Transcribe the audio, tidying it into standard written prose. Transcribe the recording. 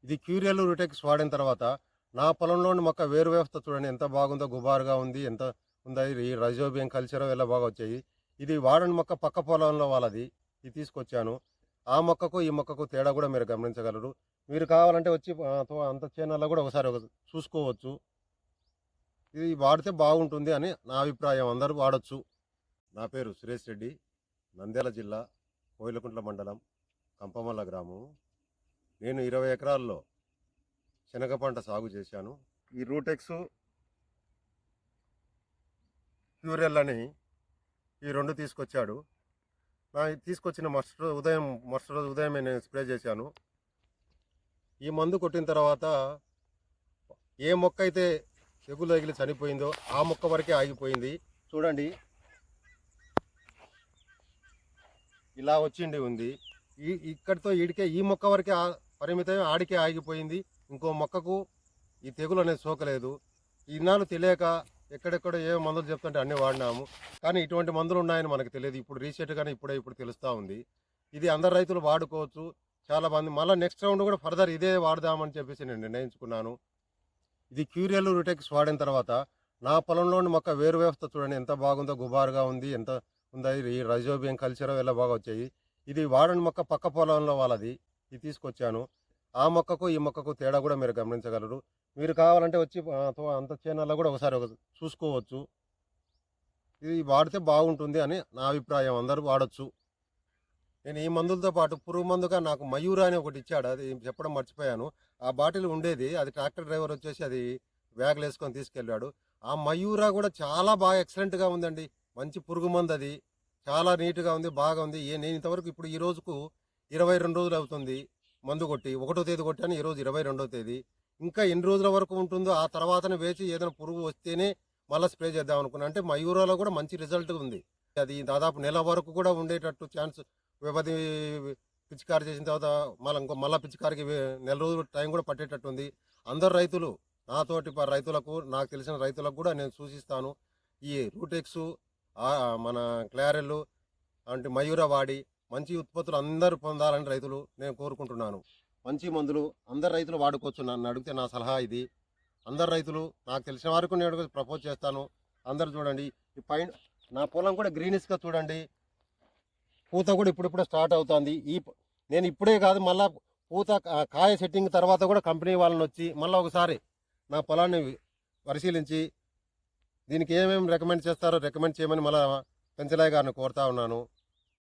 ఇది క్యూరియల్ రూటెక్స్ వాడిన తర్వాత నా పొలంలోని మొక్క వేరు వ్యవస్థ చూడండి ఎంత బాగుందో, గుబారుగా ఉంది, ఎంత ఉందో. ఈ రైజోబియం కల్చర్ ఇలా బాగా వచ్చాయి. ఇది వాడని మొక్క పక్క పొలంలో వాళ్ళది, ఇది తీసుకొచ్చాను. ఆ మొక్కకు ఈ మొక్కకు తేడా కూడా మీరు గమనించగలరు. మీరు కావాలంటే వచ్చి అంత చేనులో కూడా ఒకసారి చూసుకోవచ్చు. ఇది వాడితే బాగుంటుంది అని నా అభిప్రాయం. అందరూ వాడొచ్చు. నా పేరు సురేష్ రెడ్డి, నంద్యాల జిల్లా, కోయిలకుంట్ల మండలం, కంపమల్ల గ్రామం. నేను 20 ఎకరాల్లో శనగ పంట సాగు చేశాను. ఈ రూటెక్స్, క్యూరెల్ అని ఈ రెండు తీసుకొచ్చాడు. తీసుకొచ్చిన మరుసటి రోజు ఉదయమే నేను స్ప్రే చేశాను. ఈ మందు కొట్టిన తర్వాత ఏ మొక్క అయితే తెగులు తగిలి చనిపోయిందో ఆ మొక్క వరకే ఆగిపోయింది. చూడండి, ఇలా వచ్చిండి ఉంది. ఇక్కడితో ఈడికే, ఈ మొక్క వరకే పరిమితమే, ఆడికే ఆగిపోయింది. ఇంకో మొక్కకు ఈ తెగులు అనేది సోకలేదు. ఈనాడు తెలియక ఎక్కడెక్కడ ఏ మందులు చెప్తుంటే అన్నీ వాడినాము, కానీ ఇటువంటి మందులు ఉన్నాయని మనకు తెలియదు. ఇప్పుడు రీసెంట్గానే ఇప్పుడు తెలుస్తూ ఉంది. ఇది అందరు రైతులు వాడుకోవచ్చు. చాలా మంది మళ్ళీ నెక్స్ట్ రౌండ్ కూడా ఫర్దర్ ఇదే వాడదామని చెప్పేసి నేను నిర్ణయించుకున్నాను. ఇది క్యూరియల్ రూటెక్స్ వాడిన తర్వాత నా పొలంలోని మొక్క వేరు వ్యవస్థ చూడండి ఎంత బాగుందో, గుబారుగా ఉంది, ఎంత ఉందో. ఈ రైజోబియం కల్చర్ ఇలా బాగా వచ్చాయి. ఇది వాడని మొక్క పక్క పొలంలో వాళ్ళది, ఇది తీసుకొచ్చాను. ఆ మొక్కకు ఈ మొక్కకు తేడా కూడా మీరు గమనించగలరు. మీరు కావాలంటే వచ్చి అంత చేనులో కూడా ఒకసారి చూసుకోవచ్చు. ఇది వాడితే బాగుంటుంది అని నా అభిప్రాయం. అందరూ వాడచ్చు. నేను ఈ మందులతో పాటు పురుగు మందుగా నాకు మయూరా అని ఒకటి ఇచ్చాడు, అది చెప్పడం మర్చిపోయాను. ఆ బాటిల్ ఉండేది, అది ట్రాక్టర్ డ్రైవర్ వచ్చేసి అది బ్యాగ్లు వేసుకొని తీసుకెళ్ళాడు. ఆ మయూరా కూడా చాలా బాగా ఎక్సలెంట్గా ఉందండి. మంచి పురుగు మందు, అది చాలా నీట్గా ఉంది, బాగా ఉంది. నేను ఇంతవరకు ఇప్పుడు ఈ రోజుకు 22 రోజులు అవుతుంది మందు కొట్టి. 1వ తేదీ కొట్టాను, ఈరోజు 22వ తేదీ. ఇంకా ఎన్ని రోజుల వరకు ఉంటుందో, ఆ తర్వాతనే వేచి ఏదైనా పురుగు వస్తేనే మళ్ళీ స్ప్రే చేద్దాం అనుకున్నా. అంటే మయూరాలో కూడా మంచి రిజల్ట్ ఉంది. అది దాదాపు నెల వరకు కూడా ఉండేటట్టు ఛాన్స్, వ్యవధి పిచికారి చేసిన తర్వాత మళ్ళీ పిచికారికి నెల రోజులు టైం కూడా పట్టేటట్టు ఉంది. అందరు రైతులు, నాతోటి రైతులకు, నాకు తెలిసిన రైతులకు కూడా నేను సూచిస్తాను. ఈ రూటెక్స్, మన క్లారెల్ అంటే మయూరా వాడి మంచి ఉత్పత్తులు అందరూ పొందాలని రైతులు నేను కోరుకుంటున్నాను. మంచి మందులు అందరు రైతులు వాడుకోవచ్చు. నన్ను అడిగితే నా సలహా ఇది. అందరు రైతులు, నాకు తెలిసిన వరకు నేను ప్రపోజ్ చేస్తాను. అందరు చూడండి, ఈ పైన నా పొలం కూడా గ్రీనిష్గా చూడండి. పూత కూడా ఇప్పుడిప్పుడే స్టార్ట్ అవుతుంది. నేను ఇప్పుడే కాదు, మళ్ళీ పూత కాయ సెట్టింగ్ తర్వాత కూడా కంపెనీ వాళ్ళని వచ్చి మళ్ళీ ఒకసారి నా పొలాన్ని పరిశీలించి దీనికి ఏమేమి రికమెండ్ చేస్తారో రికమెండ్ చేయమని మళ్ళీ పెంచలయ్య గారిని కోరుతా ఉన్నాను.